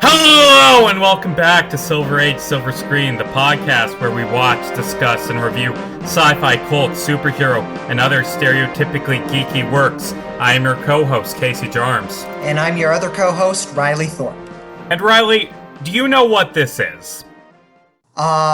Hello and welcome back to Silver Age Silver Screen, the podcast where we watch, discuss, and review sci-fi, cult, superhero, and other stereotypically geeky works. I am your co-host, Casey Jarms. And I'm your other co-host, Riley Thorpe. And Riley, do you know what this is?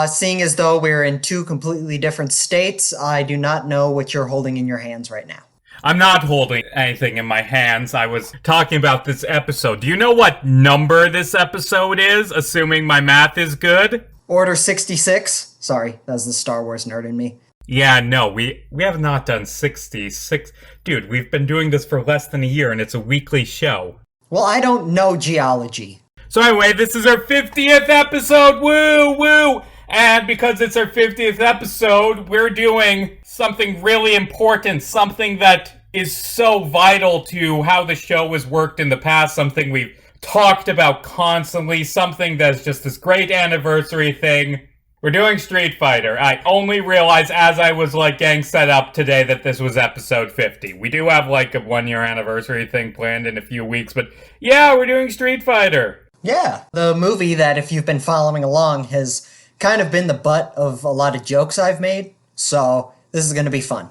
Seeing as though we're in two completely different states, I do not know what you're holding in your hands right now. I'm not holding anything in my hands. I was talking about this episode. Do you know what number this episode is, assuming my math is good? Order 66. Sorry, that's the Star Wars nerd in me. Yeah, no, we have not done 66. Dude, we've been doing this for less than a year, and it's a weekly show. Well, I don't know geology. So anyway, this is our 50th episode, woo, woo! And because it's our 50th episode, we're doing something really important, something that is so vital to how the show has worked in the past, something we've talked about constantly, something that's just this great anniversary thing. We're doing Street Fighter. I only realized as I was getting set up today that this was episode 50. We do have a 1-year anniversary thing planned in a few weeks, but yeah, we're doing Street Fighter. Yeah, the movie that, if you've been following along, has kind of been the butt of a lot of jokes I've made, so this is going to be fun.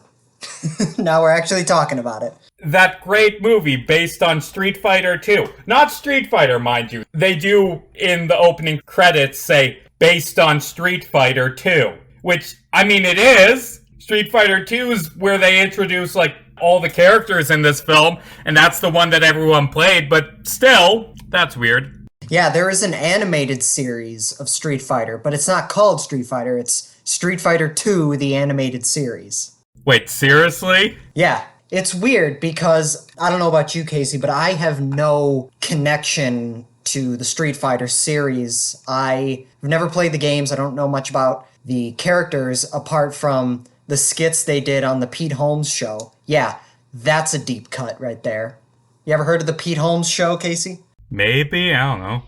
Now we're actually talking about it. That great movie based on Street Fighter 2. Not Street Fighter, mind you. They do, in the opening credits, say, based on Street Fighter 2. Which, I mean, it is. Street Fighter 2 is where they introduce, all the characters in this film, and that's the one that everyone played, but still, that's weird. Yeah, there is an animated series of Street Fighter, but it's not called Street Fighter, it's Street Fighter 2, the animated series. Wait, seriously? Yeah, it's weird because, I don't know about you, Casey, but I have no connection to the Street Fighter series. I've never played the games, I don't know much about the characters apart from the skits they did on the Pete Holmes show. Yeah, that's a deep cut right there. You ever heard of the Pete Holmes show, Casey? Maybe, I don't know.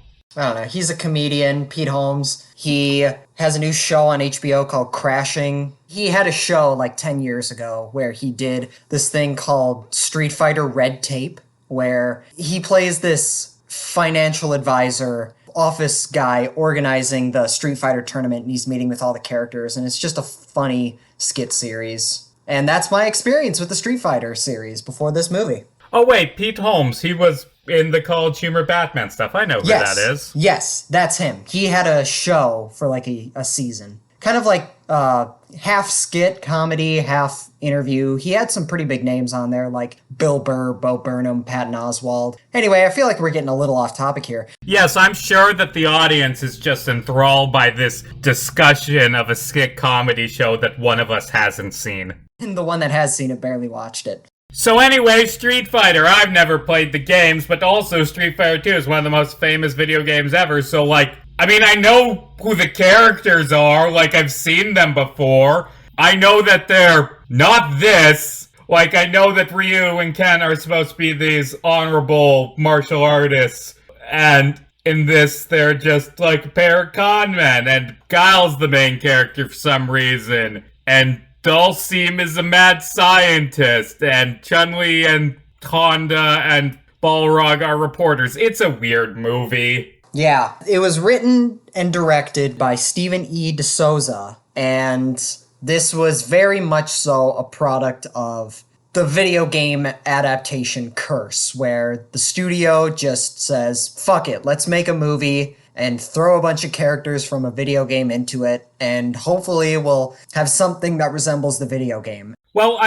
He's a comedian, Pete Holmes. He has a new show on HBO called Crashing. He had a show 10 years ago where he did this thing called Street Fighter Red Tape, where he plays this financial advisor, office guy organizing the Street Fighter tournament, and he's meeting with all the characters, and it's just a funny skit series. And that's my experience with the Street Fighter series before this movie. Oh wait, Pete Holmes, he was in the College Humor Batman stuff. I know who that is. Yes, that's him. He had a show for a season. Kind of half skit comedy, half interview. He had some pretty big names on there like Bill Burr, Bo Burnham, Patton Oswalt. Anyway, I feel like we're getting a little off topic here. Yes, I'm sure that the audience is just enthralled by this discussion of a skit comedy show that one of us hasn't seen. And the one that has seen it barely watched it. So anyway, Street Fighter. I've never played the games, but also Street Fighter 2 is one of the most famous video games ever, so I know who the characters are, I've seen them before. I know that they're not this. I know that Ryu and Ken are supposed to be these honorable martial artists, and in this, they're just a pair of con men, and Guile's the main character for some reason, and Dulcim is a mad scientist, and Chun-Li and Honda and Balrog are reporters. It's a weird movie. Yeah, it was written and directed by Stephen E. D'Souza, and this was very much so a product of the video game adaptation curse, where the studio just says, fuck it, let's make a movie and throw a bunch of characters from a video game into it, and hopefully we'll have something that resembles the video game. Well,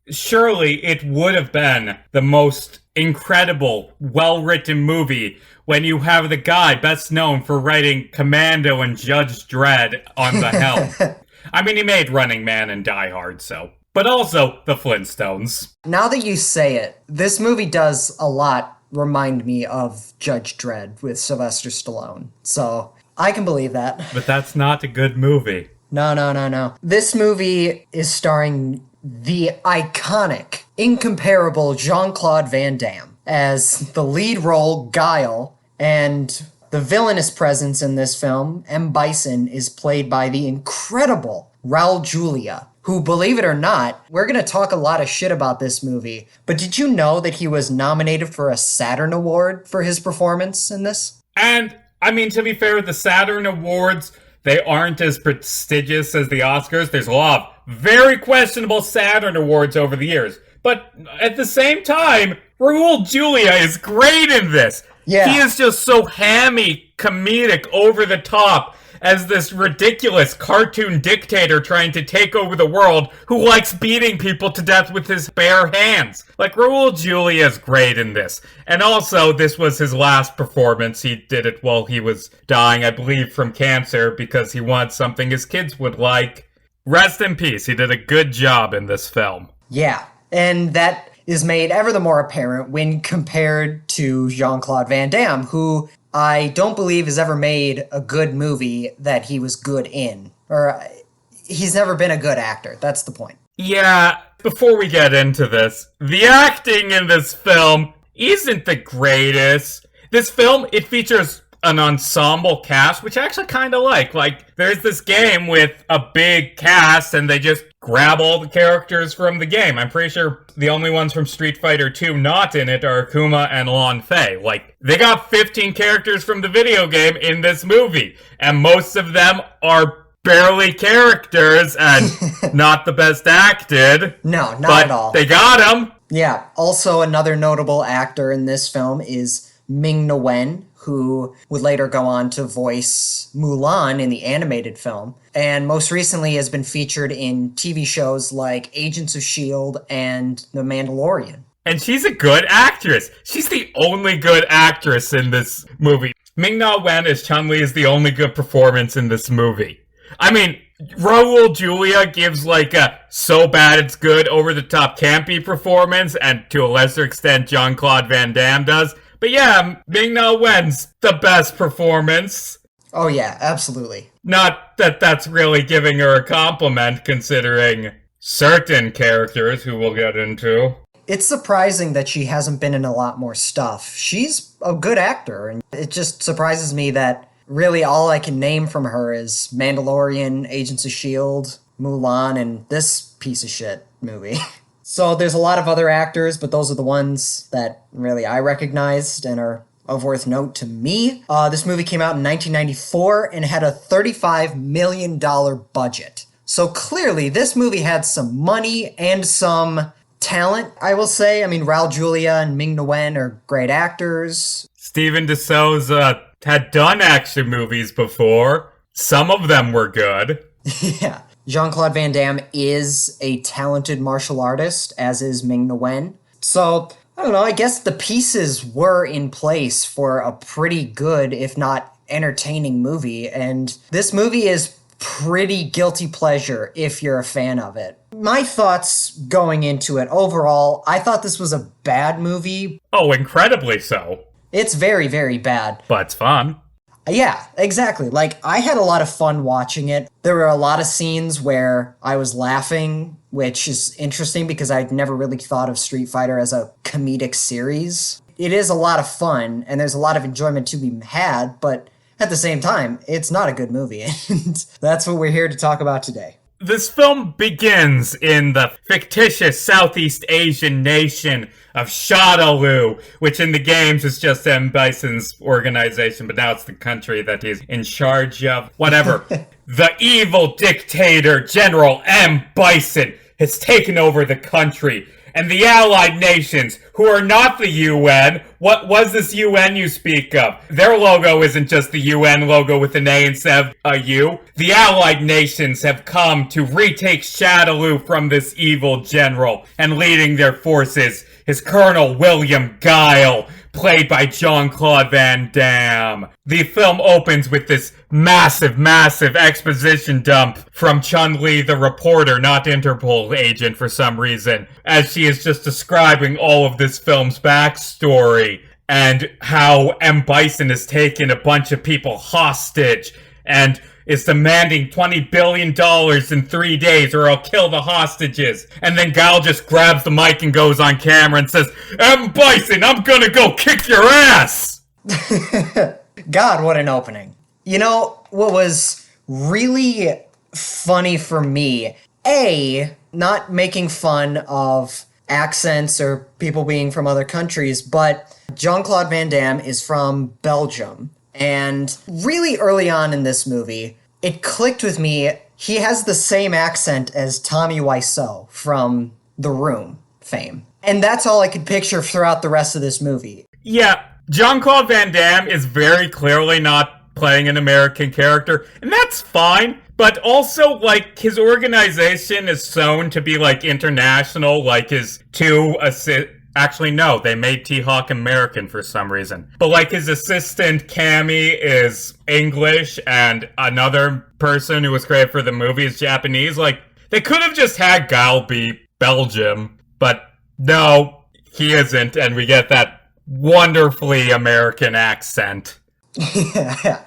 surely it would have been the most incredible, well-written movie when you have the guy best known for writing Commando and Judge Dredd on the helm. He made Running Man and Die Hard, so. But also the Flintstones. Now that you say it, this movie does a lot remind me of Judge Dredd with Sylvester Stallone. So, I can believe that. But that's not a good movie. No. This movie is starring the iconic, incomparable Jean-Claude Van Damme as the lead role, Guile, and the villainous presence in this film, M. Bison, is played by the incredible Raul Julia, who, believe it or not, we're going to talk a lot of shit about this movie, but did you know that he was nominated for a Saturn Award for his performance in this? And I mean, to be fair, the Saturn Awards, they aren't as prestigious as the Oscars. There's a lot of very questionable Saturn Awards over the years. But at the same time, Raul Julia is great in this. Yeah. He is just so hammy, comedic, over the top as this ridiculous cartoon dictator trying to take over the world who likes beating people to death with his bare hands. Like, Raul Julia is great in this. And also, this was his last performance. He did it while he was dying, I believe, from cancer because he wanted something his kids would like. Rest in peace. He did a good job in this film. Yeah, and that is made ever the more apparent when compared to Jean-Claude Van Damme, who I don't believe has ever made a good movie that he was good in. Or, he's never been a good actor. That's the point. Yeah, before we get into this, the acting in this film isn't the greatest. This film, it features an ensemble cast, which I actually kind of like. Like, there's this game with a big cast, and they just grab all the characters from the game. I'm pretty sure the only ones from Street Fighter 2 not in it are Akuma and Lon Fei. Like, they got 15 characters from the video game in this movie, and most of them are barely characters and not the best acted. No, not at all. They got them. Yeah, also another notable actor in this film is Ming-Na Wen, who would later go on to voice Mulan in the animated film, and most recently has been featured in TV shows like Agents of S.H.I.E.L.D. and The Mandalorian. And she's a good actress. She's the only good actress in this movie. Ming-Na Wen as Chun-Li is the only good performance in this movie. I mean, Raul Julia gives like a so bad it's good over-the-top campy performance, and to a lesser extent Jean-Claude Van Damme does. But yeah, Ming-Na Wen's the best performance. Oh yeah, absolutely. Not that that's really giving her a compliment, considering certain characters who we'll get into. It's surprising that she hasn't been in a lot more stuff. She's a good actor, and it just surprises me that really all I can name from her is Mandalorian, Agents of S.H.I.E.L.D., Mulan, and this piece of shit movie. So there's a lot of other actors, but those are the ones that really I recognized and are of worth note to me. This movie came out in 1994 and had a $35 million budget. So clearly this movie had some money and some talent, I will say. I mean, Raul Julia and Ming-Na Wen are great actors. Steven de Souza had done action movies before. Some of them were good. Yeah. Jean-Claude Van Damme is a talented martial artist, as is Ming-Na Wen. So, I don't know, I guess the pieces were in place for a pretty good, if not entertaining movie, and this movie is pretty guilty pleasure if you're a fan of it. My thoughts going into it, overall, I thought this was a bad movie. Oh, incredibly so. It's very, very bad. But it's fun. Yeah, exactly. Like, I had a lot of fun watching it. There were a lot of scenes where I was laughing, which is interesting because I'd never really thought of Street Fighter as a comedic series. It is a lot of fun, and there's a lot of enjoyment to be had, but at the same time, it's not a good movie, and that's what we're here to talk about today. This film begins in the fictitious Southeast Asian nation of Shadaloo, which in the games is just M. Bison's organization, but now it's the country that he's in charge of. Whatever. The evil dictator, General M. Bison, has taken over the country, and the allied nations, who are not the UN, what was this UN you speak of? Their logo isn't just the UN logo with an A instead of a U. The allied nations have come to retake Shadaloo from this evil general, and leading their forces is Colonel William Guile, played by Jean-Claude Van Damme. The film opens with this massive, massive exposition dump from Chun-Li the reporter, not Interpol agent for some reason, as she is just describing all of this film's backstory and how M. Bison has taken a bunch of people hostage and is demanding $20 billion in 3 days or I'll kill the hostages. And then Guile just grabs the mic and goes on camera and says, M. Bison, I'm gonna go kick your ass! God, what an opening. You know, what was really funny for me, not making fun of accents or people being from other countries, but Jean-Claude Van Damme is from Belgium. And really early on in this movie, it clicked with me. He has the same accent as Tommy Wiseau from The Room fame. And that's all I could picture throughout the rest of this movie. Yeah, Jean-Claude Van Damme is very clearly not playing an American character, and that's fine. But also, like, his organization is shown to be, like, international, like his two actually, no, they made T-Hawk American for some reason. But, like, his assistant, Cammy, is English, and another person who was created for the movie is Japanese. Like, they could have just had Guile be Belgium, but no, he isn't, and we get that wonderfully American accent.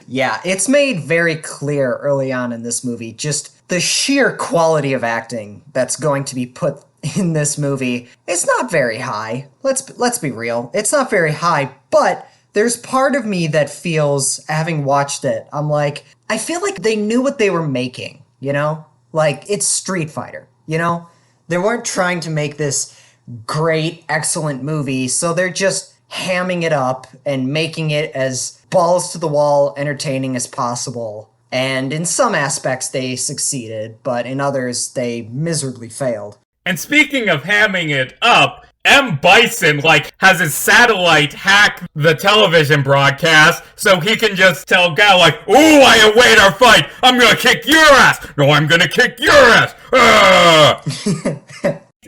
Yeah, it's made very clear early on in this movie, just the sheer quality of acting that's going to be put in this movie. It's not very high. Let's be real. It's not very high, but there's part of me that feels, having watched it, I'm like, I feel like they knew what they were making, you know? Like, it's Street Fighter, you know? They weren't trying to make this great, excellent movie, so they're just hamming it up and making it as balls to the wall entertaining as possible. And in some aspects they succeeded, but in others they miserably failed. And speaking of hamming it up, M. Bison, like, has his satellite hack the television broadcast so he can just tell Guile, like, ooh, I await our fight! I'm gonna kick your ass! No, I'm gonna kick your ass!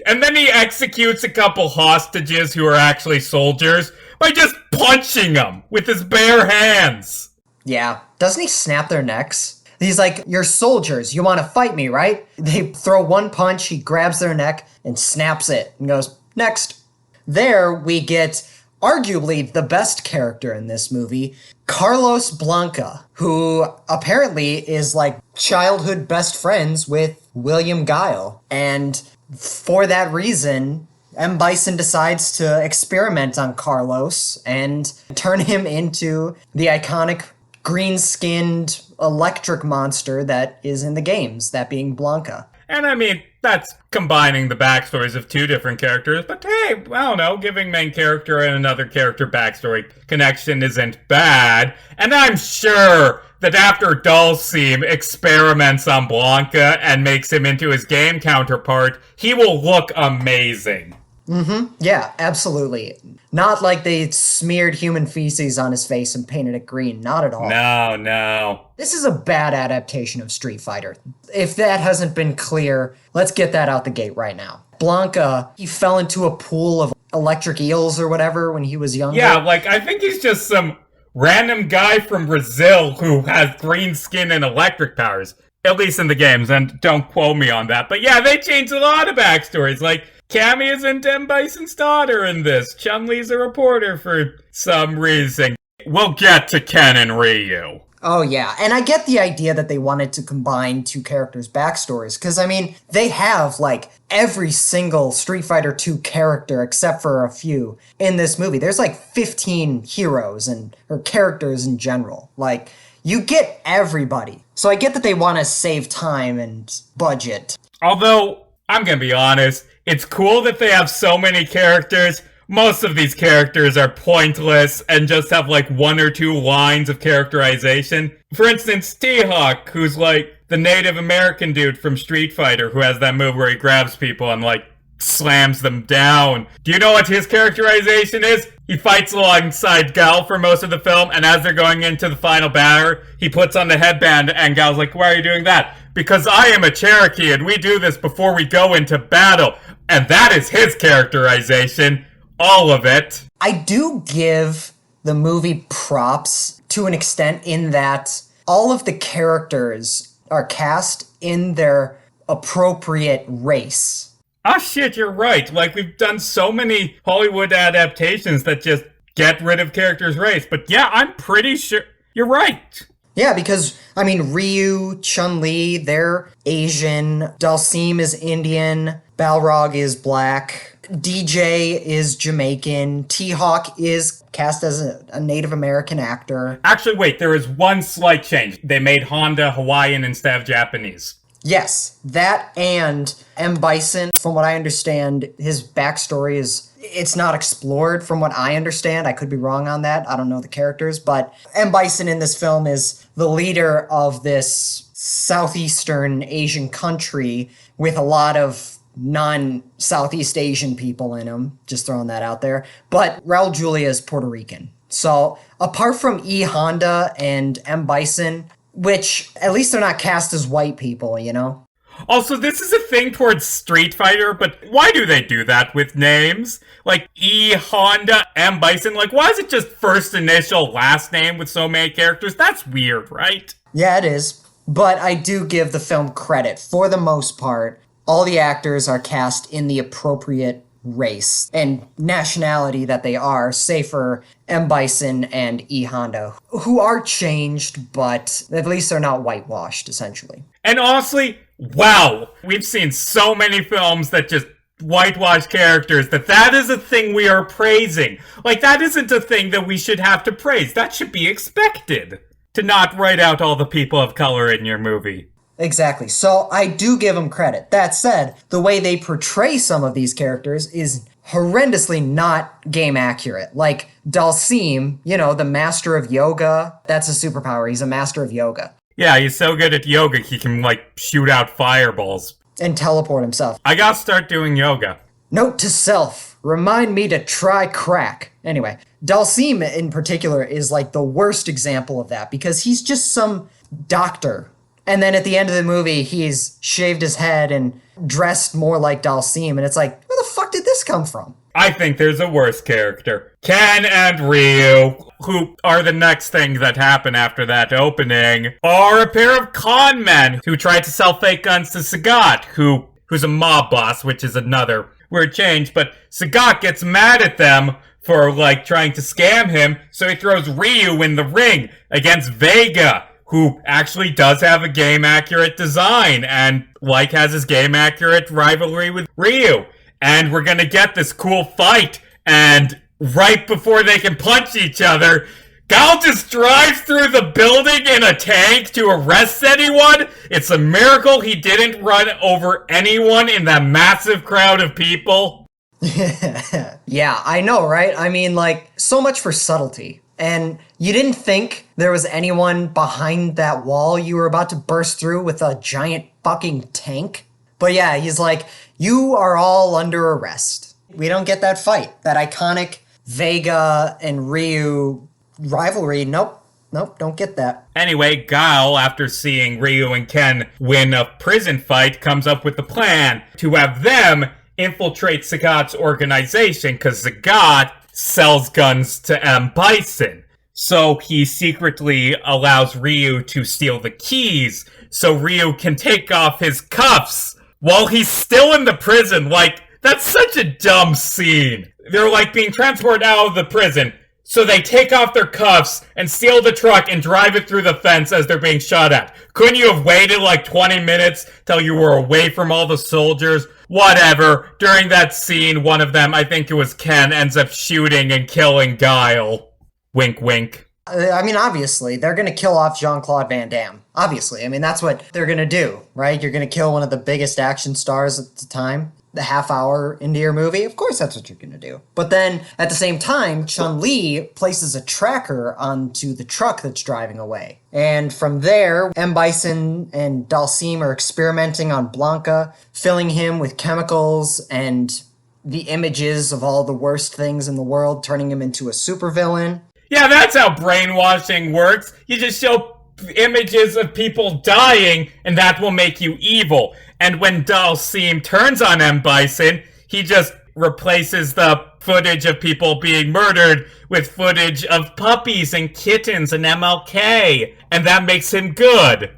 And then he executes a couple hostages who are actually soldiers by just punching them with his bare hands. Yeah. Doesn't he snap their necks? He's like, you're soldiers, you want to fight me, right? They throw one punch, he grabs their neck and snaps it and goes, next. There we get arguably the best character in this movie, Carlos Blanca, who apparently is like childhood best friends with William Guile. And for that reason, M. Bison decides to experiment on Carlos and turn him into the iconic green-skinned electric monster that is in the games, that being Blanca. And I mean, that's combining the backstories of two different characters, but hey, I don't know, giving main character and another character backstory connection isn't bad. And I'm sure that after Dulcim experiments on Blanca and makes him into his game counterpart, he will look amazing. Mm-hmm. Yeah, absolutely. Not like they smeared human feces on his face and painted it green. Not at all. No. This is a bad adaptation of Street Fighter. If that hasn't been clear, let's get that out the gate right now. Blanca, he fell into a pool of electric eels or whatever when he was younger. Yeah, like, I think he's just some random guy from Brazil who has green skin and electric powers. At least in the games, and don't quote me on that. But yeah, they changed a lot of backstories. Like, Cammy isn't M. Bison's daughter in this. Chun-Li's a reporter for some reason. We'll get to Ken and Ryu. Oh yeah, and I get the idea that they wanted to combine two characters' backstories, because I mean, they have like every single Street Fighter 2 character except for a few in this movie. There's like 15 heroes or characters in general. Like, you get everybody. So I get that they want to save time and budget. Although, I'm gonna be honest, it's cool that they have so many characters. Most of these characters are pointless and just have like one or two lines of characterization. For instance, T-Hawk, who's like the Native American dude from Street Fighter who has that move where he grabs people and like slams them down. Do you know what his characterization is? He fights alongside Guile for most of the film, and as they're going into the final battle, he puts on the headband, and Guile's like, why are you doing that? Because I am a Cherokee, and we do this before we go into battle. And that is his characterization. All of it. I do give the movie props to an extent in that all of the characters are cast in their appropriate race. Ah, shit, you're right. Like, we've done so many Hollywood adaptations that just get rid of characters' race. But yeah, I'm pretty sure you're right. Yeah, because, I mean, Ryu, Chun-Li, they're Asian. Dulcim is Indian. Balrog is black. DJ is Jamaican. T-Hawk is cast as a Native American actor. Actually, wait, there is one slight change. They made Honda Hawaiian instead of Japanese. Yes, that and M. Bison, from what I understand, his backstory is It's not explored from what I understand. I could be wrong on that. I don't know the characters, but M. Bison in this film is the leader of this Southeastern Asian country with a lot of non-Southeast Asian people in him. Just throwing that out there. But Raul Julia is Puerto Rican. So apart from E. Honda and M. Bison, which at least they're not cast as white people, you know? Also, this is a thing towards Street Fighter, but why do they do that with names? Like E. Honda, M. Bison, like why is it just first initial, last name with so many characters? That's weird, right? Yeah, it is. But I do give the film credit. For the most part, all the actors are cast in the appropriate race and nationality that they are, say for M. Bison and E. Honda, who are changed, but at least they're not whitewashed, essentially. And honestly, wow, we've seen so many films that just whitewash characters that is a thing we are praising. Like, that isn't a thing that we should have to praise. That should be expected. To not write out all the people of color in your movie. Exactly. So I do give them credit. That said, the way they portray some of these characters is horrendously not game accurate. Like Dalsim, you know, the master of yoga, that's a superpower. He's a master of yoga. Yeah, he's so good at yoga, he can, like, shoot out fireballs. And teleport himself. I gotta start doing yoga. Note to self, remind me to try crack. Anyway, Dalsim in particular is like the worst example of that because he's just some doctor. And then at the end of the movie, he's shaved his head and dressed more like Dalsim. And it's like, where the fuck did this come from? I think there's a worse character. Ken and Ryu, who are the next thing that happen after that opening, are a pair of con men who tried to sell fake guns to Sagat, who's a mob boss, which is another weird change. But Sagat gets mad at them for, like, trying to scam him, so he throws Ryu in the ring against Vega, who actually does have a game-accurate design, and, like, has his game-accurate rivalry with Ryu. And we're gonna get this cool fight, and right before they can punch each other, Gal just drives through the building in a tank to arrest anyone. It's a miracle he didn't run over anyone in that massive crowd of people. Yeah, I know, right? I mean, like, so much for subtlety. And you didn't think there was anyone behind that wall you were about to burst through with a giant fucking tank? But yeah, he's like, you are all under arrest. We don't get that fight. That iconic Vega and Ryu rivalry. Nope, don't get that. Anyway, Guile, after seeing Ryu and Ken win a prison fight, comes up with the plan to have them infiltrate Sagat's organization, because Sagat sells guns to M. Bison. So he secretly allows Ryu to steal the keys, so Ryu can take off his cuffs while he's still in the prison. Like, that's such a dumb scene. They're, like, being transported out of the prison, so they take off their cuffs and steal the truck and drive it through the fence as they're being shot at. Couldn't you have waited like 20 minutes till you were away from all the soldiers? Whatever. During that scene, one of them, I think it was Ken, ends up shooting and killing Guile. Wink, wink. I mean, obviously, they're going to kill off Jean-Claude Van Damme. Obviously. I mean, that's what they're going to do, right? You're going to kill one of the biggest action stars at the time. The half hour into your movie, of course that's what you're gonna do. But then, at the same time, Chun-Li places a tracker onto the truck that's driving away. And from there, M. Bison and Dalsim are experimenting on Blanca, filling him with chemicals and the images of all the worst things in the world, turning him into a supervillain. Yeah, that's how brainwashing works. You just show images of people dying, and that will make you evil. And when Dalsim turns on M. Bison, he just replaces the footage of people being murdered with footage of puppies and kittens and MLK. And that makes him good.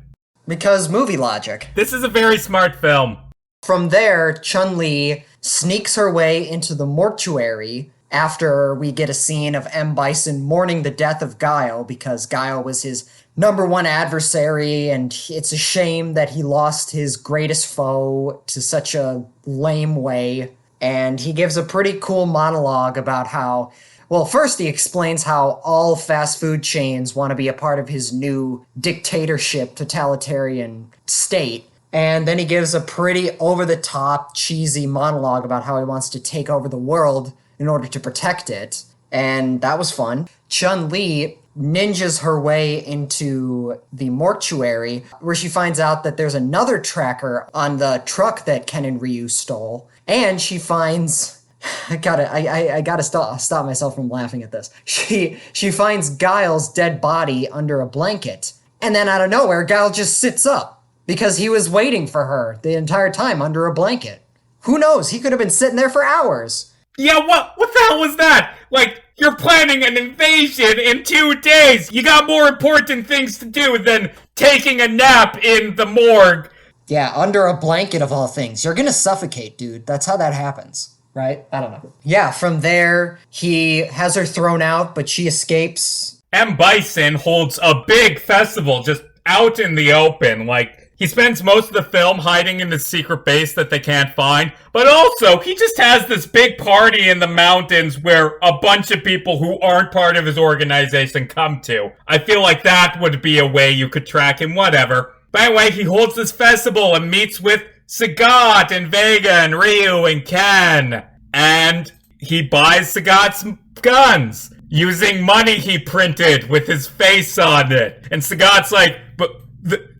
Because movie logic. This is a very smart film. From there, Chun-Li sneaks her way into the mortuary after we get a scene of M. Bison mourning the death of Guile, because Guile was his number one adversary, and it's a shame that he lost his greatest foe to such a lame way. And he gives a pretty cool monologue about how, well, first he explains how all fast food chains want to be a part of his new dictatorship, totalitarian state. And then he gives a pretty over-the-top, cheesy monologue about how he wants to take over the world in order to protect it. And that was fun. Chun-Li ninjas her way into the mortuary where she finds out that there's another tracker on the truck that Ken and Ryu stole. And she finds... I gotta stop myself from laughing at this. She finds Guile's dead body under a blanket. And then out of nowhere, Guile just sits up because he was waiting for her the entire time under a blanket. Who knows? He could have been sitting there for hours. Yeah, what the hell was that? Like, you're planning an invasion in 2 days. You got more important things to do than taking a nap in the morgue. Yeah, under a blanket of all things. You're gonna suffocate, dude. That's how that happens, right? I don't know. Yeah, from there, he has her thrown out, but she escapes. M. Bison holds a big festival just out in the open. Like, he spends most of the film hiding in the secret base that they can't find, but also, he just has this big party in the mountains where a bunch of people who aren't part of his organization come to. I feel like that would be a way you could track him, whatever. By the way, he holds this festival and meets with Sagat and Vega and Ryu and Ken. And he buys Sagat's guns using money he printed with his face on it. And Sagat's like, but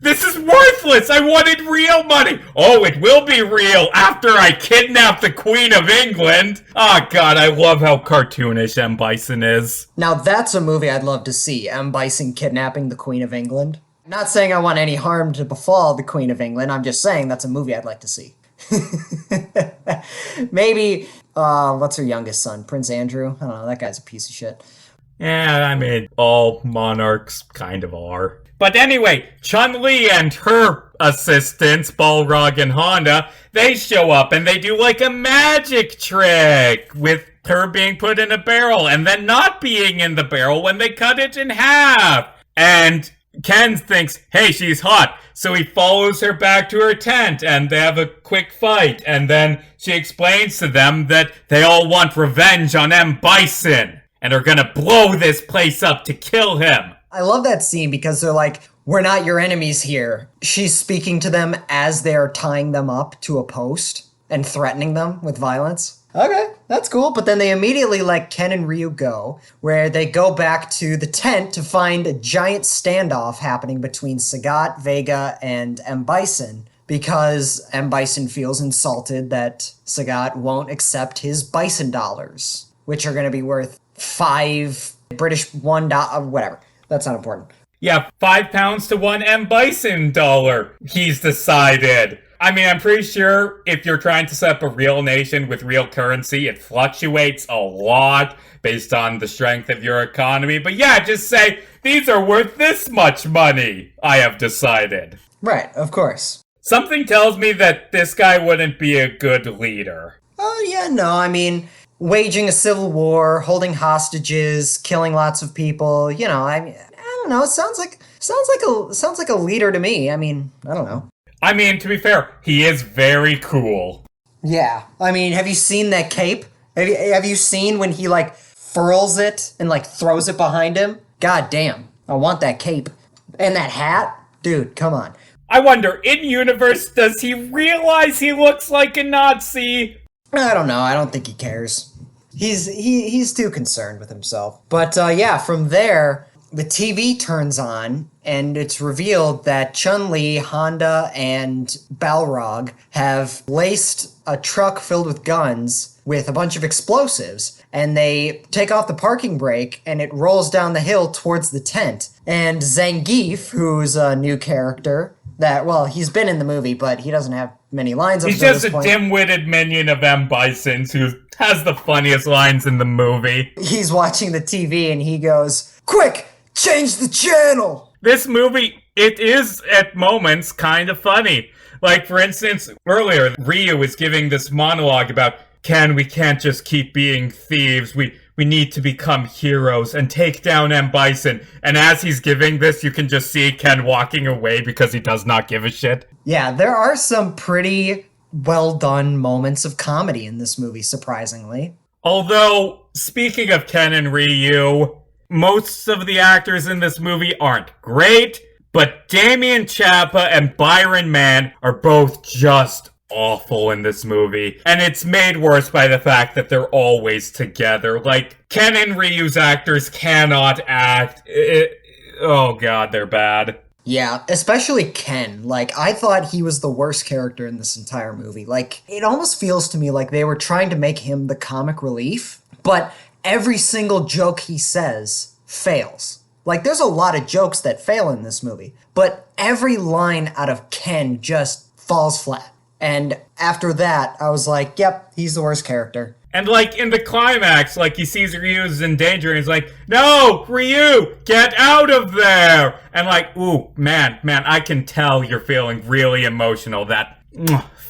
this is worthless! I wanted real money! Oh, it will be real after I kidnap the Queen of England! Oh god, I love how cartoonish M. Bison is. Now that's a movie I'd love to see, M. Bison kidnapping the Queen of England. I'm not saying I want any harm to befall the Queen of England, I'm just saying that's a movie I'd like to see. Maybe, what's her youngest son? Prince Andrew? I don't know, that guy's a piece of shit. Yeah, I mean, all monarchs kind of are. But anyway, Chun-Li and her assistants, Balrog and Honda, they show up and they do like a magic trick with her being put in a barrel and then not being in the barrel when they cut it in half. And Ken thinks, hey, she's hot. So he follows her back to her tent and they have a quick fight. And then she explains to them that they all want revenge on M. Bison and are gonna blow this place up to kill him. I love that scene because they're like, we're not your enemies here. She's speaking to them as they're tying them up to a post and threatening them with violence. Okay, that's cool. But then they immediately let Ken and Ryu go, where they go back to the tent to find a giant standoff happening between Sagat, Vega, and M. Bison, because M. Bison feels insulted that Sagat won't accept his Bison dollars, which are going to be worth 5 British $1, whatever. That's not important. Yeah, 5 pounds to 1 M. Bison dollar, he's decided. I mean, I'm pretty sure if you're trying to set up a real nation with real currency, it fluctuates a lot based on the strength of your economy. But yeah, just say, these are worth this much money, I have decided. Right, of course. Something tells me that this guy wouldn't be a good leader. Oh, yeah, no, I mean, waging a civil war, holding hostages, killing lots of people, you know, I don't know, it sounds like a leader to me. I mean, I don't know. I mean, to be fair, he is very cool. Yeah. I mean, have you seen that cape? Have you seen when he, like, furls it and, like, throws it behind him? God damn. I want that cape. And that hat? Dude, come on. I wonder, in-universe, does he realize he looks like a Nazi? I don't know. I don't think he cares. He's too concerned with himself. But, yeah, from there, the TV turns on, and it's revealed that Chun-Li, Honda, and Balrog have laced a truck filled with guns with a bunch of explosives, and they take off the parking brake, and it rolls down the hill towards the tent. And Zangief, who's a new character, that, well, he's been in the movie, but he doesn't have many lines. He's just a dim-witted minion of M. Bison's who has the funniest lines in the movie. He's watching the TV, and he goes, "Quick! Change the channel!" This movie, it is, at moments, kind of funny. Like, for instance, earlier, Ryu was giving this monologue about, Ken, we can't just keep being thieves. We need to become heroes and take down M. Bison. And as he's giving this, you can just see Ken walking away because he does not give a shit. Yeah, there are some pretty well-done moments of comedy in this movie, surprisingly. Although, speaking of Ken and Ryu, most of the actors in this movie aren't great, but Damien Chapa and Byron Mann are both just awful in this movie. And it's made worse by the fact that they're always together. Like, Ken and Ryu's actors cannot act. Oh god, they're bad. Yeah, especially Ken. Like, I thought he was the worst character in this entire movie. Like, it almost feels to me like they were trying to make him the comic relief, but every single joke he says fails. Like, there's a lot of jokes that fail in this movie, but every line out of Ken just falls flat. And after that, I was like, yep, he's the worst character. And, like, in the climax, like, he sees Ryu's in danger, and he's like, no, Ryu, get out of there! And, like, ooh, man, I can tell you're feeling really emotional.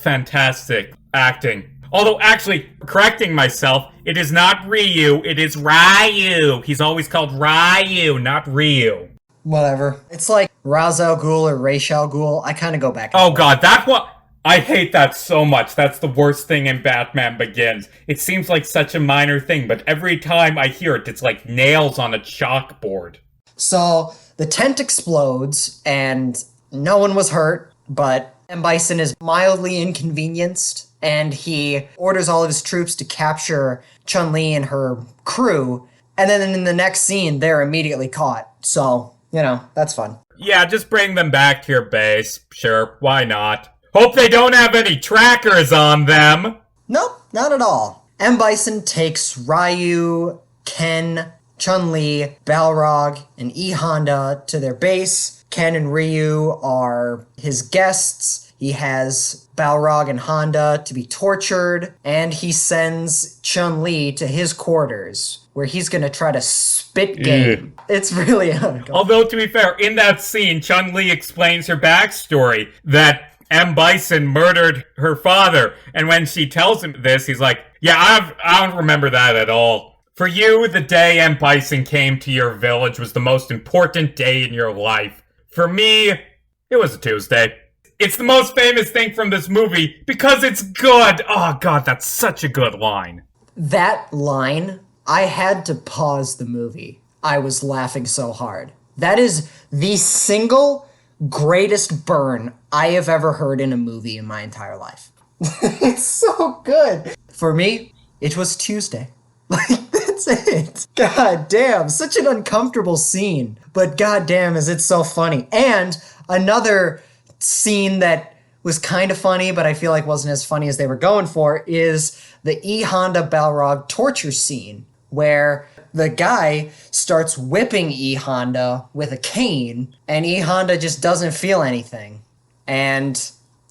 Fantastic acting. Although, actually, correcting myself, it is not Ryu, it is Ryu. He's always called Ryu, not Ryu. Whatever. It's like Ra's al Ghul or Ra's al Ghul. I kind of go back and forth. God, that one... I hate that so much. That's the worst thing in Batman Begins. It seems like such a minor thing, but every time I hear it, it's like nails on a chalkboard. So, the tent explodes, and no one was hurt, but M. Bison is mildly inconvenienced, and he orders all of his troops to capture Chun-Li and her crew, and then in the next scene, they're immediately caught. So, that's fun. Yeah, just bring them back to your base. Sure, why not? Hope they don't have any trackers on them. Nope, not at all. M. Bison takes Ryu, Ken, Chun-Li, Balrog, and E. Honda to their base. Ken and Ryu are his guests. He has Balrog and Honda to be tortured, and he sends Chun-Li to his quarters, where he's gonna try to spit game. It's really uncomfortable. Although, to be fair, in that scene, Chun-Li explains her backstory, that M. Bison murdered her father, and when she tells him this, he's like, yeah, I don't remember that at all. For you, the day M. Bison came to your village was the most important day in your life. For me, it was a Tuesday. It's the most famous thing from this movie because it's good. Oh god, that's such a good line. That line, I had to pause the movie. I was laughing so hard. That is the single greatest burn I have ever heard in a movie in my entire life. It's so good. For me, it was Tuesday. Like, that's it. God damn, such an uncomfortable scene. But god damn, is it so funny. And another scene that was kind of funny, but I feel like wasn't as funny as they were going for, is the E. Honda Balrog torture scene, where the guy starts whipping E. Honda with a cane, and E. Honda just doesn't feel anything. And,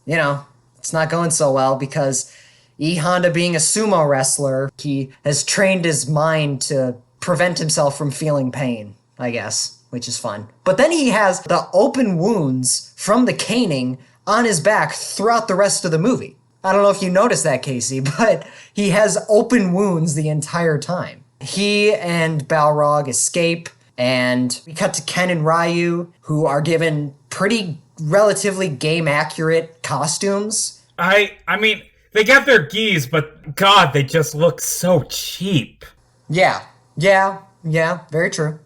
it's not going so well because E. Honda, being a sumo wrestler, he has trained his mind to prevent himself from feeling pain, I guess, which is fun. But then he has the open wounds from the caning on his back throughout the rest of the movie. I don't know if you noticed that, Casey, but he has open wounds the entire time. He and Balrog escape, and we cut to Ken and Ryu, who are given pretty relatively game-accurate costumes. I mean, they get their gis, but god, they just look so cheap. Yeah, very true.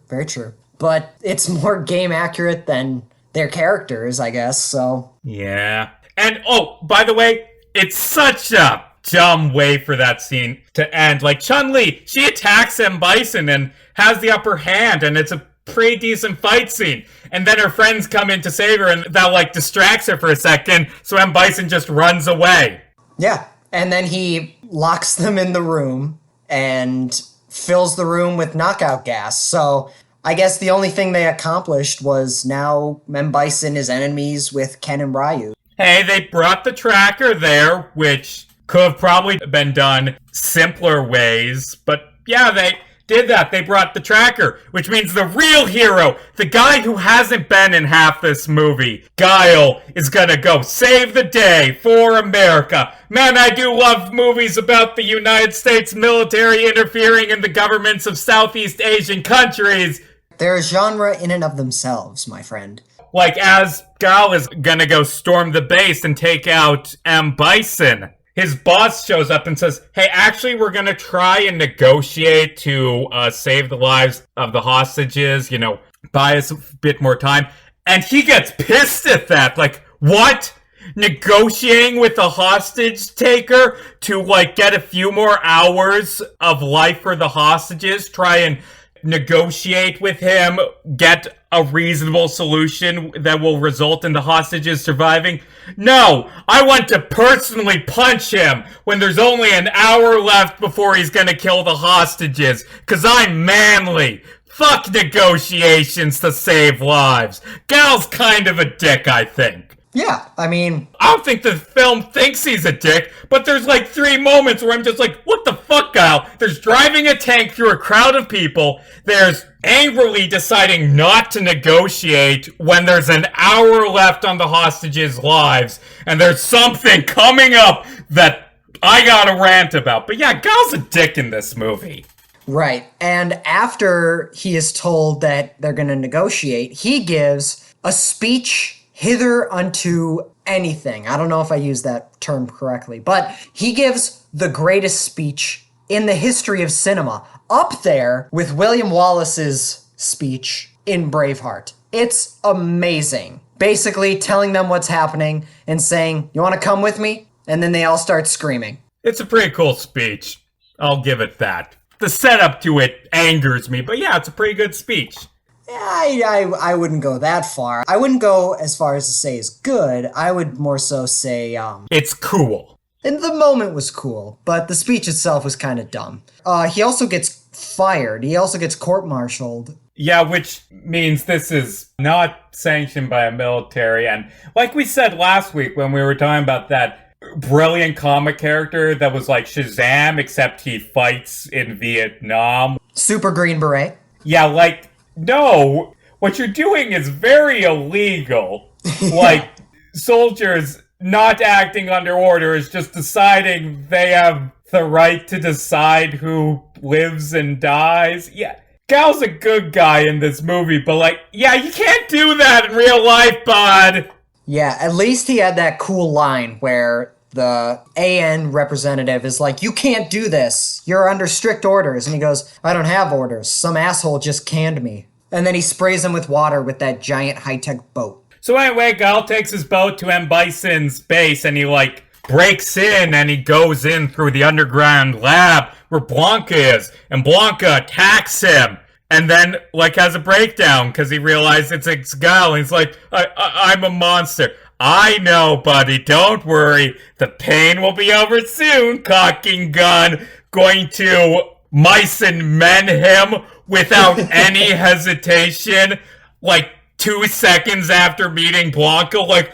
But it's more game-accurate than their characters, I guess, so... Yeah. And, by the way, it's such a dumb way for that scene to end. Like, Chun-Li, she attacks M. Bison and has the upper hand, and it's a pretty decent fight scene. And then her friends come in to save her, and that, distracts her for a second, so M. Bison just runs away. Yeah, and then he locks them in the room and fills the room with knockout gas. So I guess the only thing they accomplished was now M. Bison is enemies with Ken and Ryu. Hey, they brought the tracker there, which could have probably been done simpler ways, but yeah, they did that. They brought the tracker, which means the real hero, the guy who hasn't been in half this movie, Guile, is gonna go save the day for America. Man, I do love movies about the United States military interfering in the governments of Southeast Asian countries. They're a genre in and of themselves, my friend. Like, as Guile is gonna go storm the base and take out M. Bison, his boss shows up and says, hey, actually, we're gonna try and negotiate to save the lives of the hostages, buy us a bit more time. And he gets pissed at that. Like, what? negotiating with the hostage taker to, like, get a few more hours of life for the hostages, try and negotiate with him, get a reasonable solution that will result in the hostages surviving. No, I want to personally punch him when there's only an hour left before he's gonna kill the hostages, cause I'm manly. Fuck negotiations to save lives. Gal's kind of a dick, I think. Yeah, I mean... I don't think the film thinks he's a dick, but there's like 3 moments where I'm just like, what the fuck, Gal? There's driving a tank through a crowd of people, there's angrily deciding not to negotiate when there's an hour left on the hostages' lives, and there's something coming up that I gotta rant about. But yeah, Gal's a dick in this movie. Right, and after he is told that they're gonna negotiate, he gives a speech hither unto anything. I don't know if I used that term correctly, but he gives the greatest speech in the history of cinema, up there with William Wallace's speech in Braveheart. It's amazing. Basically telling them what's happening and saying, you want to come with me? And then they all start screaming. It's a pretty cool speech. I'll give it that. The setup to it angers me, but yeah, it's a pretty good speech. I wouldn't go that far. I wouldn't go as far as to say it's good. I would more so say, it's cool. And the moment was cool, but the speech itself was kind of dumb. He also gets fired. He also gets court-martialed. Yeah, which means this is not sanctioned by a military. And like we said last week when we were talking about that brilliant comic character that was like Shazam, except he fights in Vietnam. Super Green Beret. Yeah, like... No, what you're doing is very illegal. Like, soldiers not acting under orders, just deciding they have the right to decide who lives and dies. Yeah, Gal's a good guy in this movie, but like, yeah, you can't do that in real life, bud. Yeah, at least he had that cool line where the AN representative is like, you can't do this. You're under strict orders. And he goes, I don't have orders. Some asshole just canned me. And then he sprays him with water with that giant high-tech boat. So anyway, Gal takes his boat to M. Bison's base and he like breaks in and he goes in through the underground lab where Blanca is. And Blanca attacks him. And then, like, has a breakdown because he realizes it's Gal. And he's like, I'm a monster. I know, buddy. Don't worry. The pain will be over soon. Cocking gun. Going to Meissen men him without any hesitation. Like, 2 seconds after meeting Blanca. Like,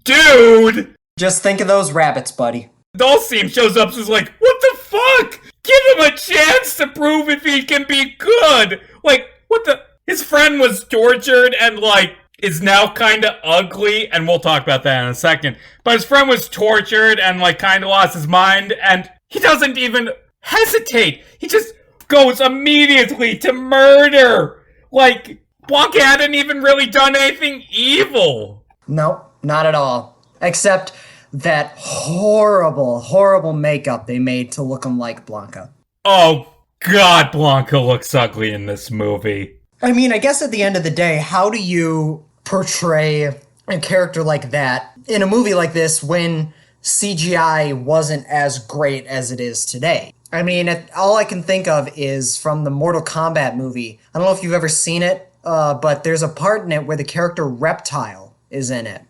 dude. Just think of those rabbits, buddy. Dulcine shows up and is like, what the fuck? Give him a chance to prove if he can be good. Like, what the... His friend was tortured and, like, is now kind of ugly, and we'll talk about that in a second. But his friend was tortured and, like, kind of lost his mind, and he doesn't even hesitate. He just goes immediately to murder. Like, Blanca hadn't even really done anything evil. Nope, not at all. Except that horrible, horrible makeup they made to look him like Blanca. Oh, God, Blanca looks ugly in this movie. I mean, I guess at the end of the day, how do you portray a character like that in a movie like this when CGI wasn't as great as it is today? I mean, all I can think of is from the Mortal Kombat movie. I don't know if you've ever seen it, but there's a part in it where the character Reptile is in it.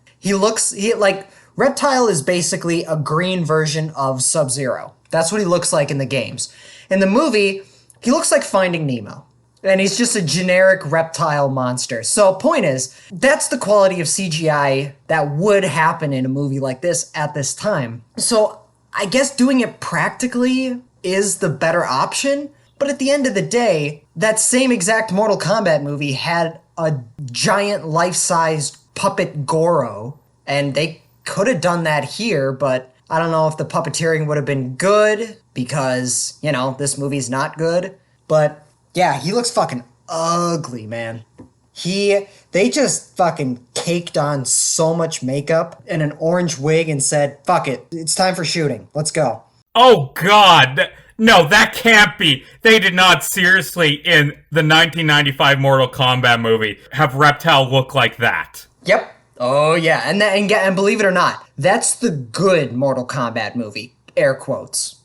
Reptile is basically a green version of Sub-Zero. That's what he looks like in the games. In the movie, he looks like Finding Nemo. And he's just a generic reptile monster. So point is, that's the quality of CGI that would happen in a movie like this at this time. So I guess doing it practically is the better option. But at the end of the day, that same exact Mortal Kombat movie had a giant life-sized puppet Goro. And they could have done that here, but I don't know if the puppeteering would have been good because, you know, this movie's not good. But yeah, he looks fucking ugly, man. They just fucking caked on so much makeup and an orange wig and said, fuck it, it's time for shooting. Let's go. Oh, God. No, that can't be. They did not seriously, in the 1995 Mortal Kombat movie, have Reptile look like that. Yep. Oh yeah, and believe it or not, that's the good Mortal Kombat movie. Air quotes.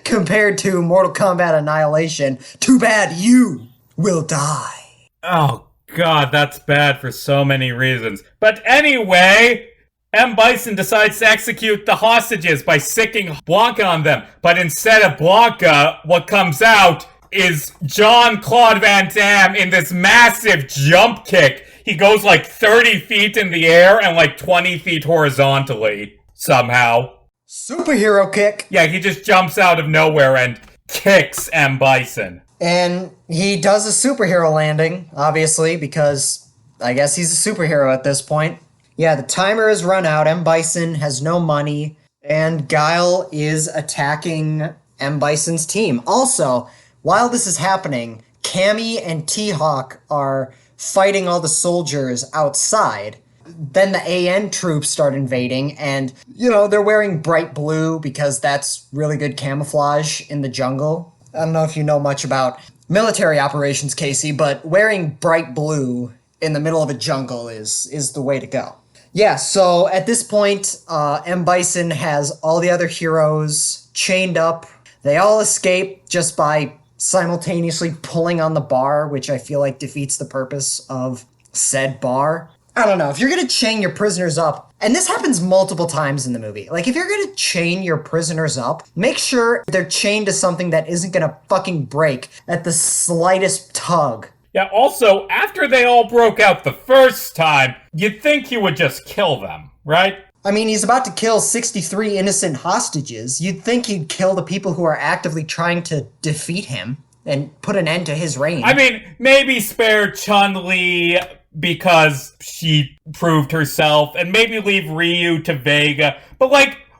Compared to Mortal Kombat Annihilation, too bad you will die. Oh god, that's bad for so many reasons. But anyway, M. Bison decides to execute the hostages by sicking Blanca on them. But instead of Blanca, what comes out is Jean-Claude Van Damme in this massive jump kick. He goes like 30 feet in the air and like 20 feet horizontally, somehow. Superhero kick. Yeah, he just jumps out of nowhere and kicks M. Bison. And he does a superhero landing, obviously, because I guess he's a superhero at this point. Yeah, the timer has run out. M. Bison has no money, and Guile is attacking M. Bison's team. Also, while this is happening, Cammy and T-Hawk are fighting all the soldiers outside. Then the AN troops start invading, and, they're wearing bright blue because that's really good camouflage in the jungle. I don't know if you know much about military operations, Casey, but wearing bright blue in the middle of a jungle is the way to go. Yeah, so at this point, M. Bison has all the other heroes chained up. They all escape just by simultaneously pulling on the bar, which I feel like defeats the purpose of said bar. I don't know, if you're gonna chain your prisoners up, and this happens multiple times in the movie, like if you're gonna chain your prisoners up, make sure they're chained to something that isn't gonna fucking break at the slightest tug. Yeah, also, after they all broke out the first time, you'd think he would just kill them, right? I mean, he's about to kill 63 innocent hostages. You'd think he'd kill the people who are actively trying to defeat him and put an end to his reign. I mean, maybe spare Chun-Li because she proved herself, and maybe leave Ryu to Vega. But,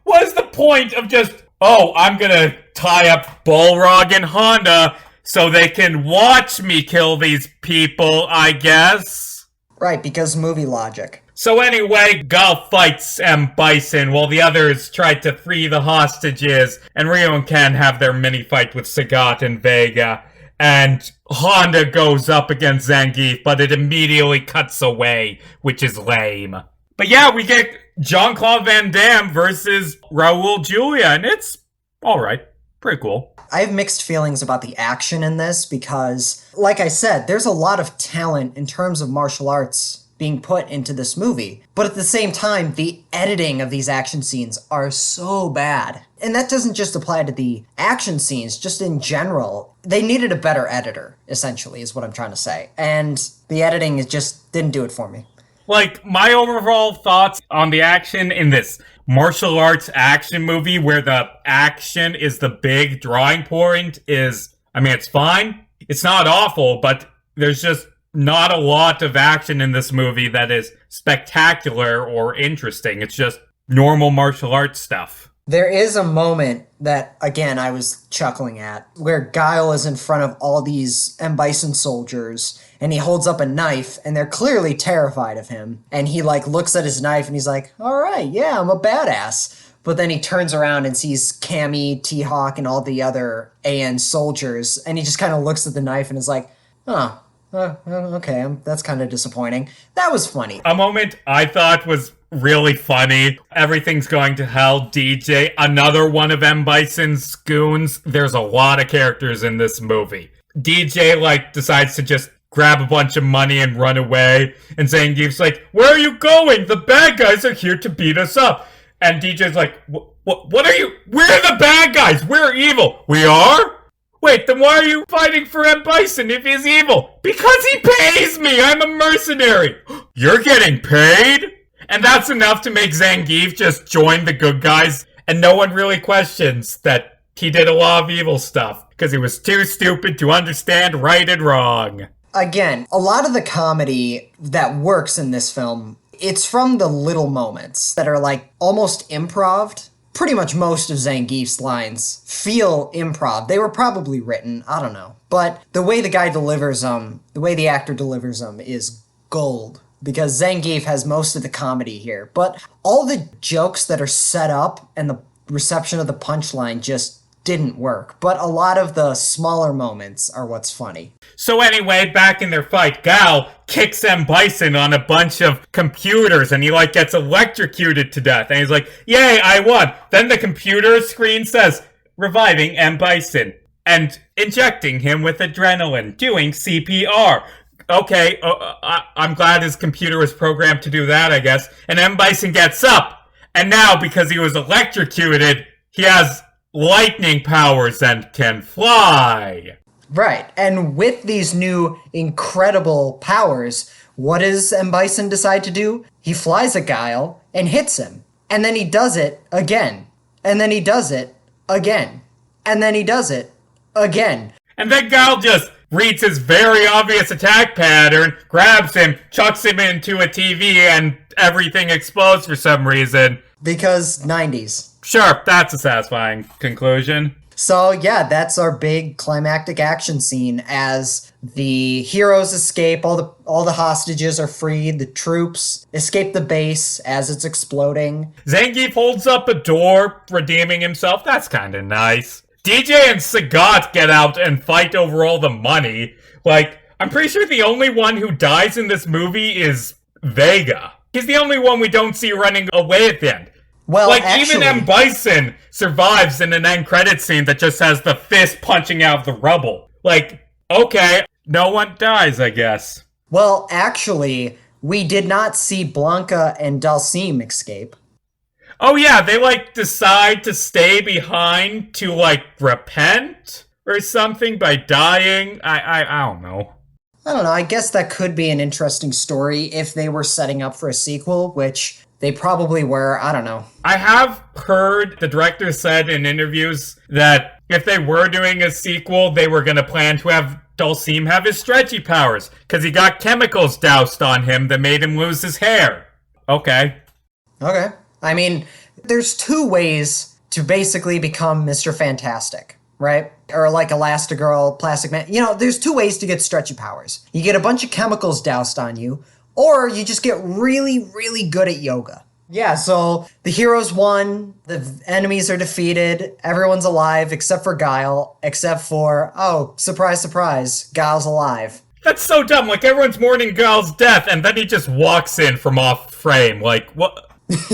what is the point of just, I'm gonna tie up Balrog and Honda so they can watch me kill these people, I guess? Right, because movie logic. So anyway, Guile fights M. Bison while the others try to free the hostages, and Ryu and Ken have their mini-fight with Sagat and Vega. And Honda goes up against Zangief, but it immediately cuts away, which is lame. But yeah, we get Jean-Claude Van Damme versus Raul Julia, and it's alright. Pretty cool. I have mixed feelings about the action in this because, like I said, there's a lot of talent in terms of martial arts being put into this movie. But at the same time, the editing of these action scenes are so bad. And that doesn't just apply to the action scenes, just in general. They needed a better editor, essentially, is what I'm trying to say. And the editing just didn't do it for me. My overall thoughts on the action in this martial arts action movie where the action is the big drawing point is, it's fine. It's not awful, but there's just not a lot of action in this movie that is spectacular or interesting. It's just normal martial arts stuff. There is a moment that, again, I was chuckling at, where Guile is in front of all these M. Bison soldiers, and he holds up a knife, and they're clearly terrified of him. And he, looks at his knife, and he's like, all right, yeah, I'm a badass. But then he turns around and sees Cammy, T-Hawk, and all the other AN soldiers, and he just kind of looks at the knife and is like, okay, that's kind of disappointing. That was funny. A moment I thought was really funny. Everything's going to hell. DJ, another one of M. Bison's goons. There's a lot of characters in this movie. DJ, decides to just grab a bunch of money and run away. And Zangief's like, where are you going? The bad guys are here to beat us up. And DJ's like, what are you? We're the bad guys. We're evil. We are? Wait, then why are you fighting for M. Bison if he's evil? Because he pays me! I'm a mercenary! You're getting paid? And that's enough to make Zangief just join the good guys, and no one really questions that he did a lot of evil stuff, because he was too stupid to understand right and wrong. Again, a lot of the comedy that works in this film, it's from the little moments that are almost improv. Pretty much most of Zangief's lines feel improv. They were probably written, I don't know. But the way the guy delivers them, the way the actor delivers them is gold. Because Zangief has most of the comedy here. But all the jokes that are set up and the reception of the punchline just didn't work, but a lot of the smaller moments are what's funny. So anyway, back in their fight, Gal kicks M. Bison on a bunch of computers and he like gets electrocuted to death. And he's like, yay, I won. Then the computer screen says, reviving M. Bison and injecting him with adrenaline, doing CPR. Okay, I'm glad his computer was programmed to do that, I guess. And M. Bison gets up. And now, because he was electrocuted, he has lightning powers and can fly. Right, and with these new incredible powers, what does M. Bison decide to do? He flies at Guile and hits him. And then he does it again. And then he does it again. And then he does it again. And then Guile just reads his very obvious attack pattern, grabs him, chucks him into a TV, and everything explodes for some reason. Because 90s. Sure, that's a satisfying conclusion. So yeah, that's our big climactic action scene as the heroes escape, all the hostages are freed, the troops escape the base as it's exploding. Zangief holds up a door, redeeming himself. That's kind of nice. DJ and Sagat get out and fight over all the money. Like, I'm pretty sure the only one who dies in this movie is Vega. He's the only one we don't see running away at the end. Well, like, actually, even M. Bison survives in an end credit scene that just has the fist punching out of the rubble. Like, okay, no one dies, I guess. Well, actually, we did not see Blanca and Dalsim escape. Oh yeah, they, like, decide to stay behind to, like, repent or something by dying. I don't know. I don't know, I guess that could be an interesting story if they were setting up for a sequel, which they probably were, I don't know. I have heard the director said in interviews that if they were doing a sequel, they were going to plan to have Dalsim have his stretchy powers, because he got chemicals doused on him that made him lose his hair. Okay. Okay. I mean, there's two ways to basically become Mr. Fantastic, right? Or like Elastigirl, Plastic Man. You know, there's two ways to get stretchy powers. You get a bunch of chemicals doused on you, or you just get really, really good at yoga. Yeah, so the heroes won, the enemies are defeated, everyone's alive except for Guile, except for, oh, surprise, surprise, Guile's alive. That's so dumb. Like, everyone's mourning Guile's death, and then he just walks in from off frame. Like, what?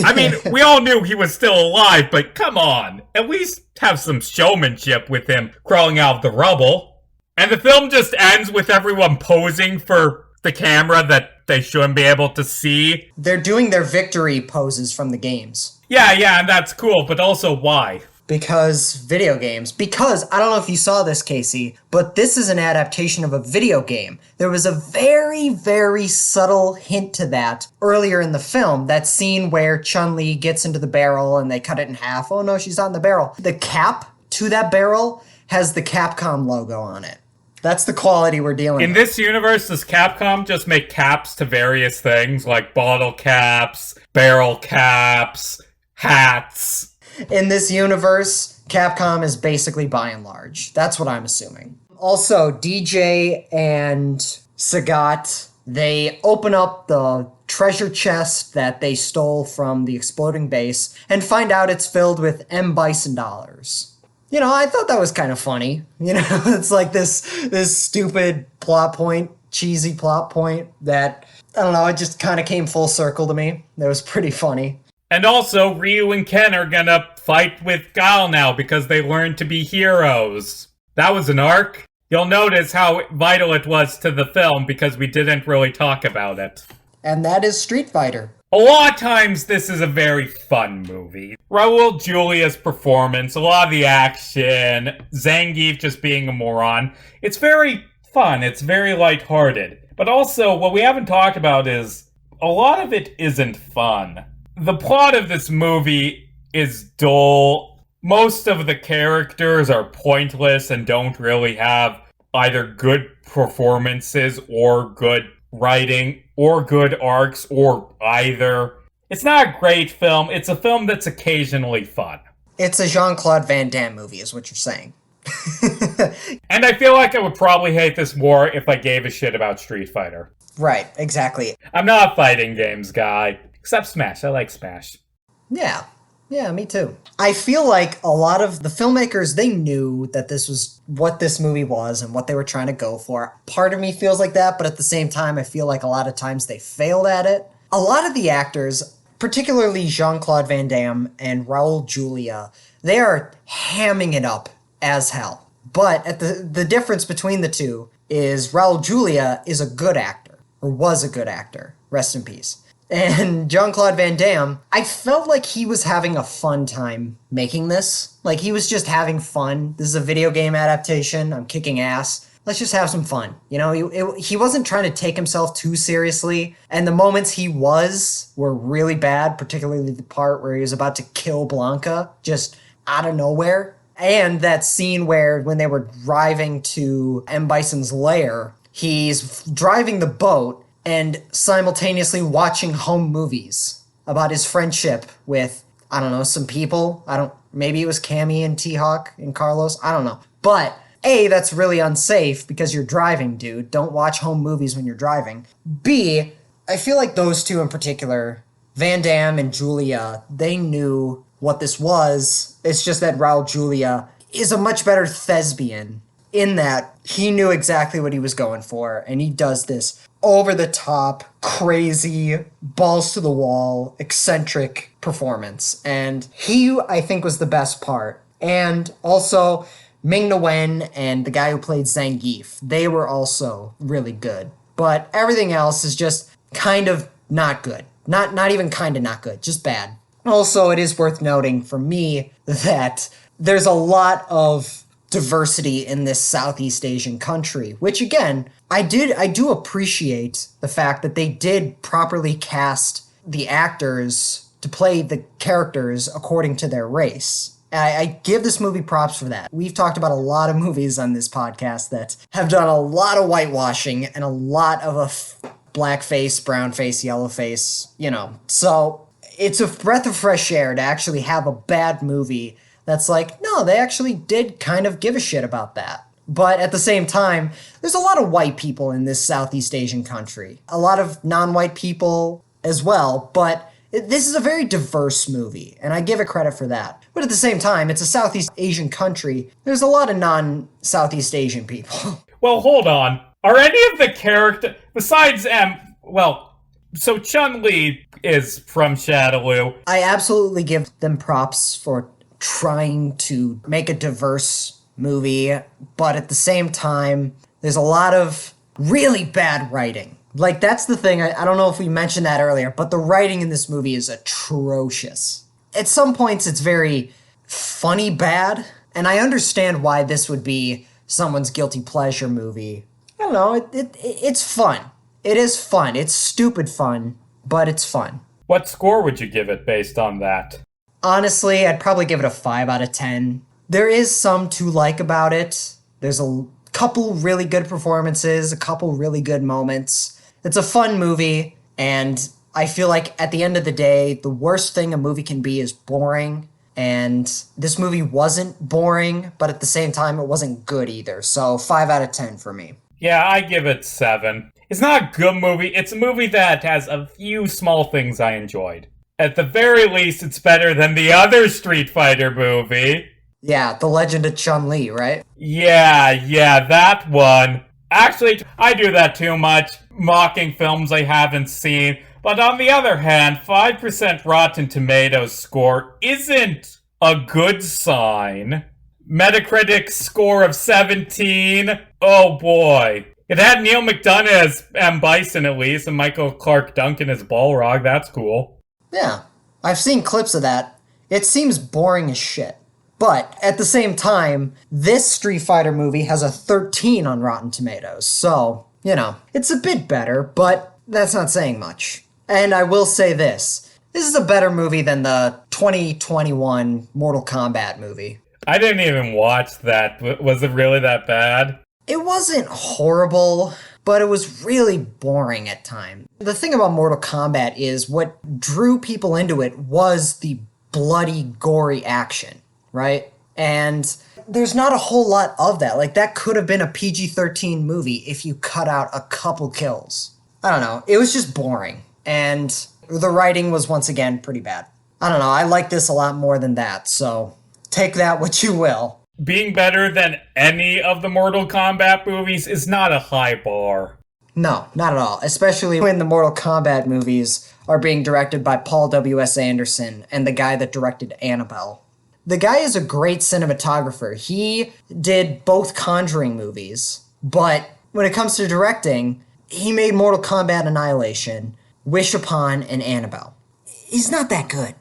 I mean, we all knew he was still alive, but come on. At least have some showmanship with him crawling out of the rubble. And the film just ends with everyone posing for the camera that they shouldn't be able to see. They're doing their victory poses from the games. Yeah, and that's cool, but also why? Because video games. Because, I don't know if you saw this, Casey, but this is an adaptation of a video game. There was a very, very subtle hint to that earlier in the film. That scene where Chun-Li gets into the barrel and they cut it in half. Oh no, she's not in the barrel. The cap to that barrel has the Capcom logo on it. That's the quality we're dealing with. In this universe, does Capcom just make caps to various things, like bottle caps, barrel caps, hats? In this universe, Capcom is basically by and large. That's what I'm assuming. Also, DJ and Sagat, they open up the treasure chest that they stole from the exploding base and find out it's filled with M. Bison dollars. You know, I thought that was kind of funny. You know, it's like this stupid plot point, cheesy plot point that, I don't know, it just kind of came full circle to me. It was pretty funny. And also, Ryu and Ken are gonna fight with Guile now because they learned to be heroes. That was an arc. You'll notice how vital it was to the film because we didn't really talk about it. And that is Street Fighter. A lot of times, this is a very fun movie. Raul Julia's performance, a lot of the action, Zangief just being a moron. It's very fun. It's very lighthearted. But also, what we haven't talked about is a lot of it isn't fun. The plot of this movie is dull. Most of the characters are pointless and don't really have either good performances or good writing or good arcs or either. It's not a great film. It's a film that's occasionally fun. It's a Jean-Claude Van Damme movie is what you're saying. And I feel like I would probably hate this more if I gave a shit about Street Fighter. Right, exactly. I'm not a fighting games guy. Except Smash. I like Smash. Yeah, Yeah, me too. I feel like a lot of the filmmakers, they knew that this was what this movie was and what they were trying to go for. Part of me feels like that, but at the same time, I feel like a lot of times they failed at it. A lot of the actors, particularly Jean-Claude Van Damme and Raul Julia, they are hamming it up as hell. But the difference between the two is Raul Julia is a good actor, or was a good actor. Rest in peace. And Jean-Claude Van Damme, I felt like he was having a fun time making this. Like, he was just having fun. This is a video game adaptation. I'm kicking ass. Let's just have some fun. You know, he wasn't trying to take himself too seriously. And the moments he were really bad, particularly the part where he was about to kill Blanca, just out of nowhere. And that scene where when they were driving to M. Bison's lair, he's driving the boat and simultaneously watching home movies about his friendship with, I don't know, some people. Maybe it was Cammy and T-Hawk and Carlos. I don't know. But A, that's really unsafe because you're driving, dude. Don't watch home movies when you're driving. B, I feel like those two in particular, Van Damme and Julia, they knew what this was. It's just that Raul Julia is a much better thespian in that he knew exactly what he was going for, and he does this over-the-top, crazy, balls-to-the-wall, eccentric performance. And he, I think, was the best part. And also, Ming-Na Wen and the guy who played Zangief, they were also really good. But everything else is just kind of not good. Not even kind of not good, just bad. Also, it is worth noting for me that there's a lot of diversity in this Southeast Asian country, which again, I do appreciate the fact that they did properly cast the actors to play the characters according to their race. I give this movie props for that. We've talked about a lot of movies on this podcast that have done a lot of whitewashing and a lot of black face, brown face, yellow face, you know. So it's a breath of fresh air to actually have a bad movie that's like, no, they actually did kind of give a shit about that. But at the same time, there's a lot of white people in this Southeast Asian country. A lot of non-white people as well, but this is a very diverse movie, and I give it credit for that. But at the same time, it's a Southeast Asian country. There's a lot of non-Southeast Asian people. Well, hold on. Are any of the characters, besides so Chun-Li is from Shadaloo. I absolutely give them props for trying to make a diverse movie, but at the same time, there's a lot of really bad writing. Like, that's the thing, I don't know if we mentioned that earlier, but the writing in this movie is atrocious. At some points, it's very funny bad, and I understand why this would be someone's guilty pleasure movie. I don't know, it's fun. It is fun. It's stupid fun, but it's fun. What score would you give it based on that? Honestly, I'd probably give it a 5 out of 10. There is some to like about it. There's a couple really good performances, a couple really good moments. It's a fun movie, and I feel like at the end of the day, the worst thing a movie can be is boring. And this movie wasn't boring, but at the same time, it wasn't good either. So 5 out of 10 for me. Yeah, I give it 7. It's not a good movie. It's a movie that has a few small things I enjoyed. At the very least, it's better than the other Street Fighter movie. Yeah, The Legend of Chun-Li, right? Yeah, that one. Actually, I do that too much, mocking films I haven't seen. But on the other hand, 5% Rotten Tomatoes score isn't a good sign. Metacritic score of 17. Oh boy. It had Neil McDonough as M. Bison at least, and Michael Clark Duncan as Balrog. That's cool. Yeah, I've seen clips of that. It seems boring as shit. But at the same time, this Street Fighter movie has a 13 on Rotten Tomatoes. So, you know, it's a bit better, but that's not saying much. And I will say this. This is a better movie than the 2021 Mortal Kombat movie. I didn't even watch that. Was it really that bad? It wasn't horrible, but it was really boring at times. The thing about Mortal Kombat is what drew people into it was the bloody, gory action, right? And there's not a whole lot of that. Like, that could have been a PG-13 movie if you cut out a couple kills. I don't know. It was just boring. And the writing was, once again, pretty bad. I don't know, I like this a lot more than that, so take that what you will. Being better than any of the Mortal Kombat movies is not a high bar. No, not at all, especially when the Mortal Kombat movies are being directed by Paul W.S. Anderson and the guy that directed Annabelle. The guy is a great cinematographer. He did both Conjuring movies, but when it comes to directing, he made Mortal Kombat Annihilation, Wish Upon, and Annabelle. He's not that good.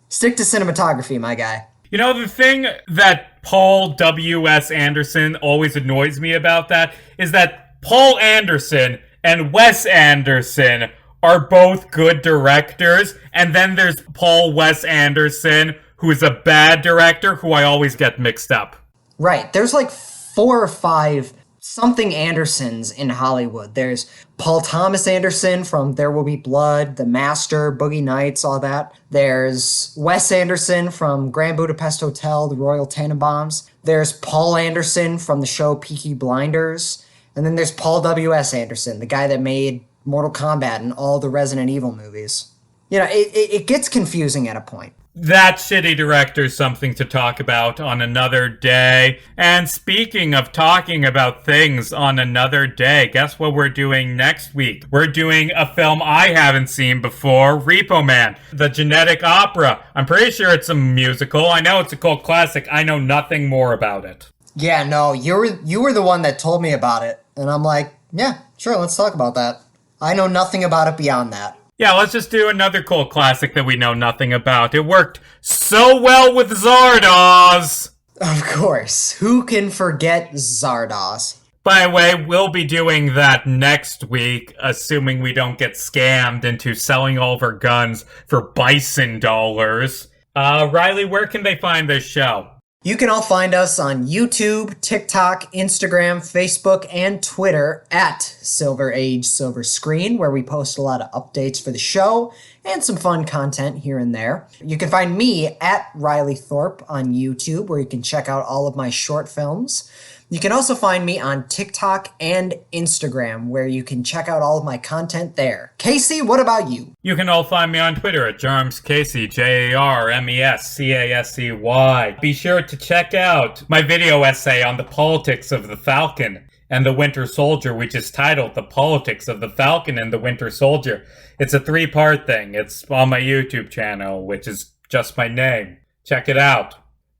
Stick to cinematography, my guy. You know, the thing that Paul W.S. Anderson always annoys me about that is that Paul Anderson and Wes Anderson are both good directors, and then there's Paul Wes Anderson, who is a bad director, who I always get mixed up. Right. There's like 4 or 5 something Andersons in Hollywood. There's Paul Thomas Anderson from There Will Be Blood, The Master, Boogie Nights, all that. There's Wes Anderson from Grand Budapest Hotel, The Royal Tenenbaums. There's Paul Anderson from the show Peaky Blinders. And then there's Paul W.S. Anderson, the guy that made Mortal Kombat and all the Resident Evil movies. You know, it gets confusing at a point. That shitty director's something to talk about on another day. And speaking of talking about things on another day, guess what we're doing next week? We're doing a film I haven't seen before, Repo Man, the genetic opera. I'm pretty sure it's a musical. I know it's a cult classic. I know nothing more about it. Yeah, no, you were the one that told me about it. And I'm like, yeah, sure, let's talk about that. I know nothing about it beyond that. Yeah, let's just do another cult classic that we know nothing about. It worked so well with Zardoz! Of course. Who can forget Zardoz? By the way, we'll be doing that next week, assuming we don't get scammed into selling all of our guns for bison dollars. Riley, where can they find this show? You can all find us on YouTube, TikTok, Instagram, Facebook, and Twitter at Silver Age Silver Screen, where we post a lot of updates for the show and some fun content here and there. You can find me at Riley Thorpe on YouTube, where you can check out all of my short films. You can also find me on TikTok and Instagram, where you can check out all of my content there. Casey, what about you? You can all find me on Twitter at JarmesCasey, JarmesCasey. Be sure to check out my video essay on the politics of the Falcon and the Winter Soldier, which is titled The Politics of the Falcon and the Winter Soldier. It's a 3-part thing. It's on my YouTube channel, which is just my name. Check it out.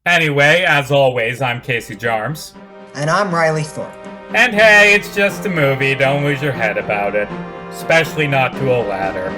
Anyway, as always, I'm Casey Jarms. And I'm Riley Thorpe. And hey, it's just a movie. Don't lose your head about it. Especially not to a ladder.